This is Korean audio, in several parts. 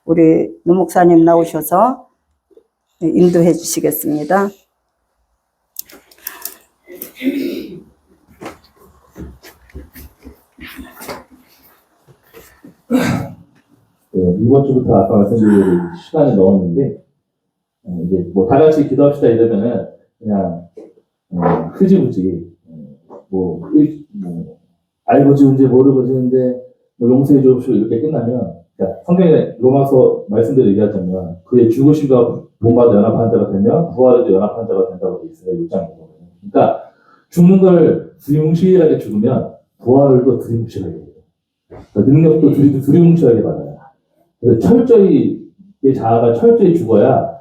우리 노 목사님 나오셔서 인도해 주시겠습니다. 네, 이번 주부터 아까 말씀드린 시간을 넣었는데, 이제 뭐 다 같이 기도합시다 이러면은 그냥 흐지부지 알고 지은지 모르고 지은데 뭐 용서해 주옵시고 이렇게 끝나면, 그러니까 성경에 로마서 말씀대로 얘기하자면 그의 죽으심과 본받아 연합한 자가 되면 부활에도 연합한 자가 된다고 되어 있어요. 6장에 보면. 그러니까 죽는 걸 두리뭉실하게 죽으면 부활도 두리뭉실하게 돼요. 그러니까 능력도 두리뭉실하게 받아요. 그래서 철저히 내 자아가 철저히 죽어야,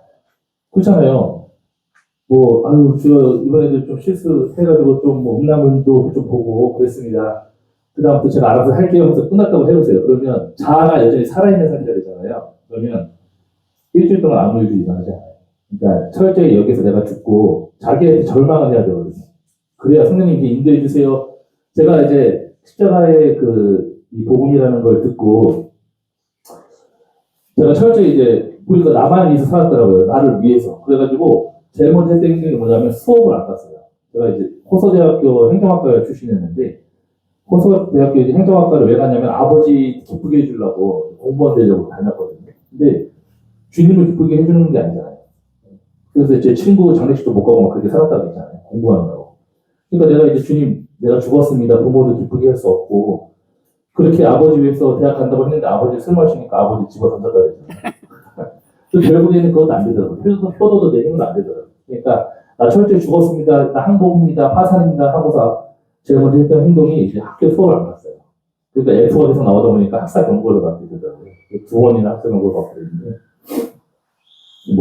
그렇잖아요. 주여 이번에도 좀 실수해가지고 좀 음란물도 좀 보고 그랬습니다. 그다음부터 제가 알아서 할게요 하면서 끝났다고 해보세요. 그러면 자아가 여전히 살아있는 상태가 되잖아요. 그러면 일주일 동안 아무 일도 일어나지 않아요. 그러니까 철저히 여기서 내가 죽고 자기한테 절망을 해야 되거든요. 그래야 성령님께 인도해 주세요. 제가 이제 십자가의 이 복음이라는 걸 듣고 제가 철저히 이제 보니까 나만 위해서 살았더라고요. 나를 위해서. 그래가지고 제일 먼저 했던 행동이 뭐냐면 수업을 안 갔어요. 제가 이제 호서대학교 행정학과를 출신했는데, 호서대학교 행정학과를 왜 갔냐면 아버지 기쁘게 해주려고 공무원 되려고 다녔거든요. 근데 주님을 기쁘게 해주는 게 아니잖아요. 그래서 제 친구 장례식도 못 가고 막 그렇게 살았다고 했잖아요. 공부하느라고. 그러니까 내가 이제 주님, 내가 죽었습니다. 부모도 기쁘게 할 수 없고, 그렇게 아버지 위해서 대학 간다고 했는데 아버지 술 마시니까 아버지 집어 던졌다 그랬잖아요. 그 결국에는 그것도 안 되더라고요. 효도도 내 힘은 안 되더라고요. 그러니까 나 철저히 죽었습니다. 나 항복입니다. 파산입니다. 하고서 제가 먼저 했던 행동이 이제 학교 수업을 안 갔어요. 그러니까 F1에서 나오다 보니까 학사 경고를 받게 되더라고요. 2번이나 학사 경고를 받게 되는데,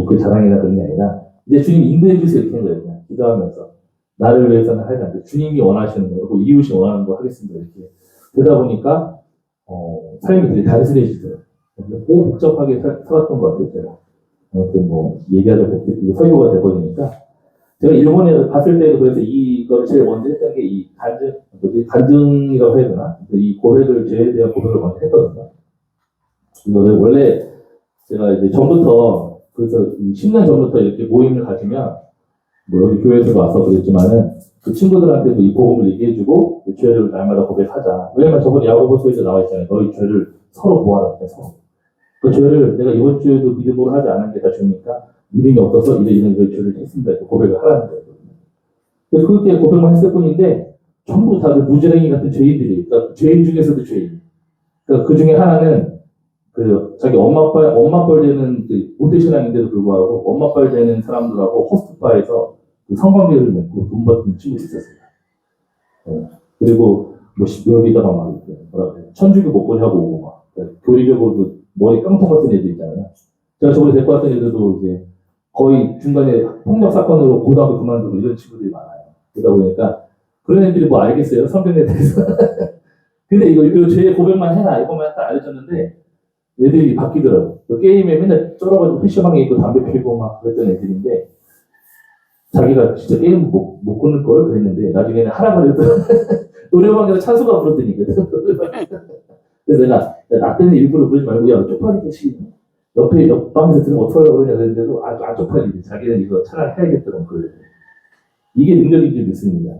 그게 자랑이나 그런 게 아니라 이제 주님 인도해 주세요 이렇게 한 거예요. 그냥 기도하면서 나를 위해서는 하지 않고 주님이 원하시는 거, 그리고 이웃이 원하는 거 하겠습니다 이렇게 되다 보니까 삶이 되게 단순해지더라고요. 너무 복잡하게 살았던 것 같아요. 제가 얘기하자 설교가 돼버리니까, 제가 일본에 갔을 때도 그래서 이걸 제일 먼저 했던 게 이 간증이라고 해야 되나? 이 고백을, 죄에 대한 고백을 먼저 했거든요. 이거를 원래 제가 이제 전부터, 그래서 10년 전부터 이렇게 모임을 가지면, 여기 교회에서 와서 그랬지만은, 그 친구들한테도 이 복음을 얘기해주고, 그 죄를 날마다 고백하자. 왜냐면 저번에 야고보서에서 나와 있잖아요. 너희 죄를 서로 보아라. 서로. 그 죄를 내가 이번 주에도 믿음으로 하지 않은 게 다 죄니까, 믿음이 없어서 이런 죄를 했습니다. 이렇게 고백을 하라는 거예요. 그래서 그렇게 고백만 했을 뿐인데, 전부 다 그 무지랭이 같은 죄인들이, 그러니까 죄인 중에서도 죄인. 그러니까 그 중에 하나는, 자기 엄마 아빠를 되는 모태신앙인데도 불구하고 엄마 아빠를 되는 사람들하고 호스트바에서 성관계를 맺고 돈 받는 친구도 있었어요. 그리고 여기다가 막 이렇게 천주교 목걸이 하고 오고 막 교리적으로도 머리 깡통 같은 애들 있잖아요. 제가 저번에 데리고 왔던 애들도 이제 거의 중간에 폭력 사건으로 고등학교 그만두고 이런 친구들이 많아요. 그러다 보니까 그런 애들이 뭐 알겠어요? 성경에 대해서. 근데 이거 죄의 고백만 해라 이거만 딱 알려줬는데 애들이 바뀌더라고. 그 게임에 맨날 쫄아가지고 PC방에 있고 담배 피우고 막 그랬던 애들인데, 자기가 진짜 게임 못 끊을 걸 그랬는데 나중에는 하라고 그랬더니 노래방에서 찬수가 부르더니. 그래서 나 때는 일부러 부르지 말고 야 쪽팔리 것이 옆 방에서 들으면 어떡하려고 그러냐 그랬는데도 안 쪽팔리지. 자기는 이거 차라리 해야겠다고 그래. 이게 능력인 줄 믿습니다.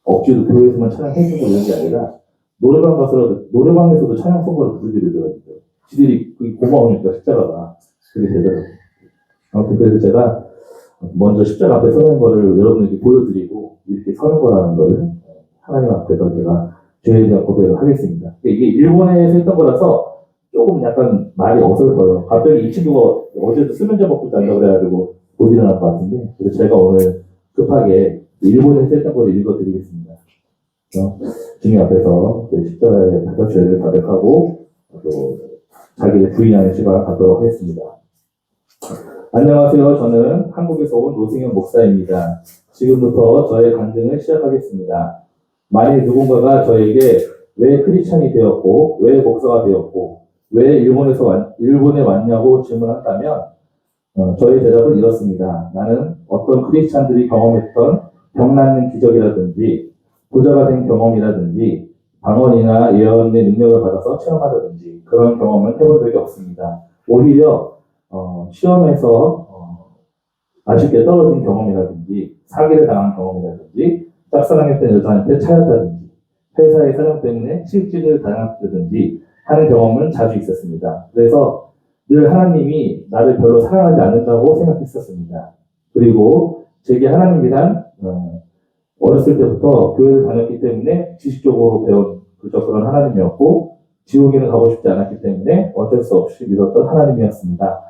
억지로 교회에서만 찬양 해주고 이런 게 아니라 노래방에서도 찬양 선거를 부르게 되더라고요. 지들이 그게 고마우니까 십자가가 그게 되더라고요. 아무튼 그래서 제가 먼저 십자가 앞에 서는 거를 여러분에게 보여드리고 이렇게 서는 거라는 거를 하나님 앞에서 제가 죄에 대한 고백을 하겠습니다. 이게 일본에서 했던 거라서 조금 약간 말이 어설퍼요. 갑자기 이 친구가 어제도 수면제 먹고 잔다 그래가지고 못 일어날 것 같은데, 그래서 제가 오늘 급하게 일본에서 했던 거를 읽어드리겠습니다. 주님 앞에서 십자가의 죄를 고백하고 또 자기를 부인하는 시간을 갖도록 하겠습니다. 안녕하세요. 저는 한국에서 온 노승현 목사입니다. 지금부터 저의 간증을 시작하겠습니다. 만일 누군가가 저에게 왜 크리스찬이 되었고, 왜 목사가 되었고, 왜 일본에 왔냐고 질문한다면, 저의 대답은 이렇습니다. 나는 어떤 크리스찬들이 경험했던 병 낫는 기적이라든지, 부자가 된 경험이라든지, 방언이나 예언의 능력을 받아서 체험하다든지, 그런 경험은 해본 적이 없습니다. 오히려 시험에서 아쉽게 떨어진 경험이라든지 사기를 당한 경험이라든지 짝사랑했던 여자한테 차였다든지 회사의 사정 때문에 실직을 당했다든지 하는 경험은 자주 있었습니다. 그래서 늘 하나님이 나를 별로 사랑하지 않는다고 생각했었습니다. 그리고 제게 하나님이란 어렸을 때부터 교회를 다녔기 때문에 지식적으로 배운 그런 하나님이었고 지옥에는 가고 싶지 않았기 때문에 어쩔 수 없이 믿었던 하나님이었습니다.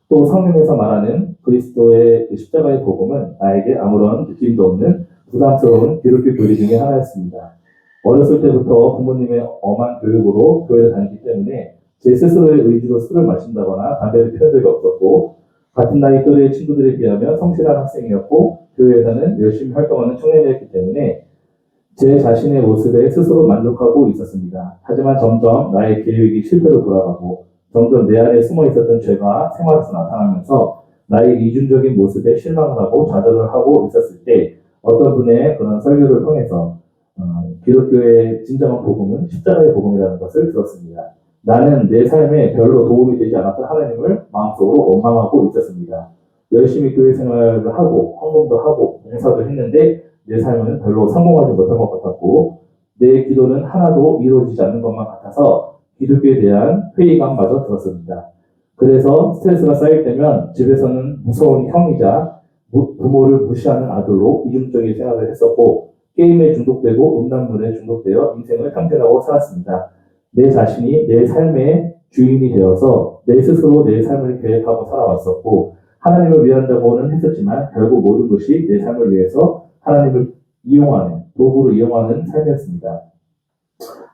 또 성경에서 말하는 그리스도의 십자가의 복음은 나에게 아무런 느낌도 없는 부담스러운 기독교 교리 중에 하나였습니다. 어렸을 때부터 부모님의 엄한 교육으로 교회를 다녔기 때문에 제 스스로의 의지로 술을 마신다거나 담배를 피운 적이 없었고 같은 나이 또래의 친구들에 비하면 성실한 학생이었고 교회에서는 열심히 활동하는 청년이었기 때문에 제 자신의 모습에 스스로 만족하고 있었습니다. 하지만 점점 나의 계획이 실패로 돌아가고 점점 내 안에 숨어 있었던 죄가 생활에서 나타나면서 나의 이중적인 모습에 실망을 하고 좌절을 하고 있었을 때 어떤 분의 그런 설교를 통해서 기독교의 진정한 복음은 십자가의 복음이라는 것을 들었습니다. 나는 내 삶에 별로 도움이 되지 않았던 하나님을 마음속으로 원망하고 있었습니다. 열심히 교회 생활을 하고 헌금도 하고 봉사도 했는데 내 삶은 별로 성공하지 못한 것 같았고 내 기도는 하나도 이루어지지 않는 것만 같아서 기독교에 대한 회의감마저 들었습니다. 그래서 스트레스가 쌓일 때면 집에서는 무서운 형이자 부모를 무시하는 아들로 이중적인 생활을 했었고 게임에 중독되고 음란물에 중독되어 인생을 탕진하고 살았습니다. 내 자신이 내 삶의 주인이 되어서 내 스스로 내 삶을 계획하고 살아왔었고 하나님을 위한다고는 했었지만 결국 모든 것이 내 삶을 위해서 하나님을 이용하는 도구로 이용하는 삶이었습니다.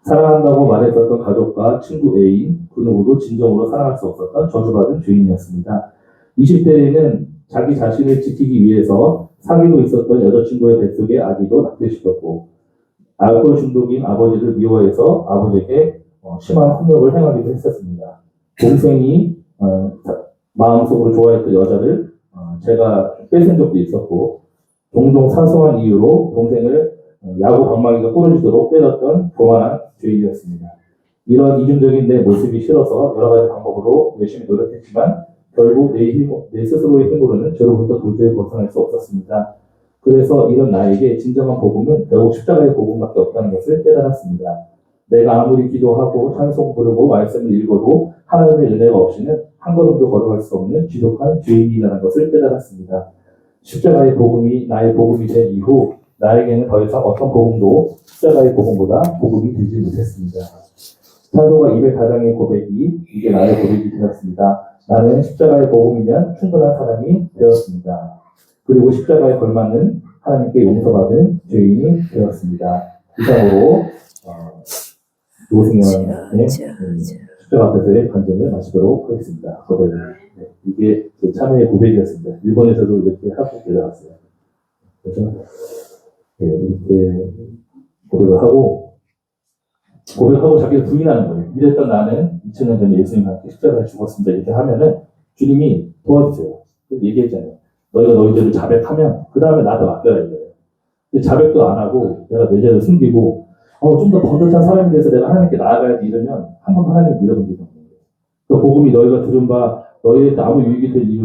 사랑한다고 말했었던 가족과 친구 애인 그 누구도 진정으로 사랑할 수 없었던 저주받은 죄인이었습니다. 20대에는 자기 자신을 지키기 위해서 사귀고 있었던 여자친구의 뱃속에 아기도 낙태시켰고 알코올 중독인 아버지를 미워해서 아버지에게 심한 폭력을 행하기도 했었습니다. 동생이 마음속으로 좋아했던 여자를 제가 뺏은 적도 있었고 종종 사소한 이유로 동생을 야구 방망이가 부러지도록 때렸던 교만한 죄인이었습니다. 이런 이중적인 내 모습이 싫어서 여러 가지 방법으로 열심히 노력했지만 결국 내 스스로의 힘으로는 죄로부터 도저히 벗어날 수 없었습니다. 그래서 이런 나에게 진정한 복음은 결국 십자가의 복음밖에 없다는 것을 깨달았습니다. 내가 아무리 기도하고 찬송 부르고 말씀을 읽어도 하나님의 은혜가 없이는 한 걸음도 걸어갈 수 없는 지독한 죄인이라는 것을 깨달았습니다. 십자가의 복음이 나의 복음이 된 이후 나에게는 더 이상 어떤 복음도 십자가의 복음보다 복음이 되지 못했습니다. 찬송가 204장의 고백이 이제 나의 고백이 되었습니다. 나는 십자가의 복음이면 충분한 사람이 되었습니다. 그리고 십자가에 걸맞는 하나님께 용서받은 죄인이 되었습니다. 이상으로 노승현의 십자가 앞에서의 간증을 마치도록 하겠습니다. 이게 제 참여의 고백이었습니다. 일본에서도 이렇게 하고 내려왔어요. 그래서 이렇게 고백하고 자기를 부인하는 거예요. 이랬던 나는 2000년 전에 예수님과 함께 십자가에 죽었습니다. 이렇게 하면은 주님이 도와주세요. 얘기했잖아요. 너희가 너희 죄를 자백하면 그 다음에 나한테 맡겨야 돼요. 근데 자백도 안 하고 내가 내 죄를 숨기고 좀 더 번듯한 사람이 돼서 내가 하나님께 나아가야지 이러면 한 번도 하나님을 믿어본 적이 없는 거예요. 그 복음이 너희가 들은 바 너희한테 아무 유익이 되지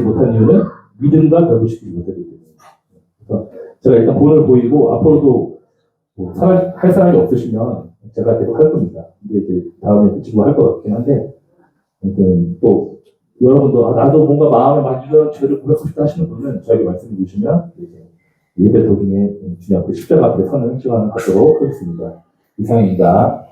못한 이유는 믿음과 결부시키지 못하기 때문에. 그래서 제가 일단 본을 보이고 앞으로도 할 사람이 없으시면 제가 계속 할 겁니다. 근데 이제 다음에 그 친구가 할 것 같긴 한데 아무튼 또 여러분도 나도 뭔가 마음에 막 이런 죄를 고백하고 싶다 하시는 분은 저에게 말씀해 주시면 예배 도중에 주님 앞에 십자가 앞에 서는 시간을 갖도록 하겠습니다. 이상입니다.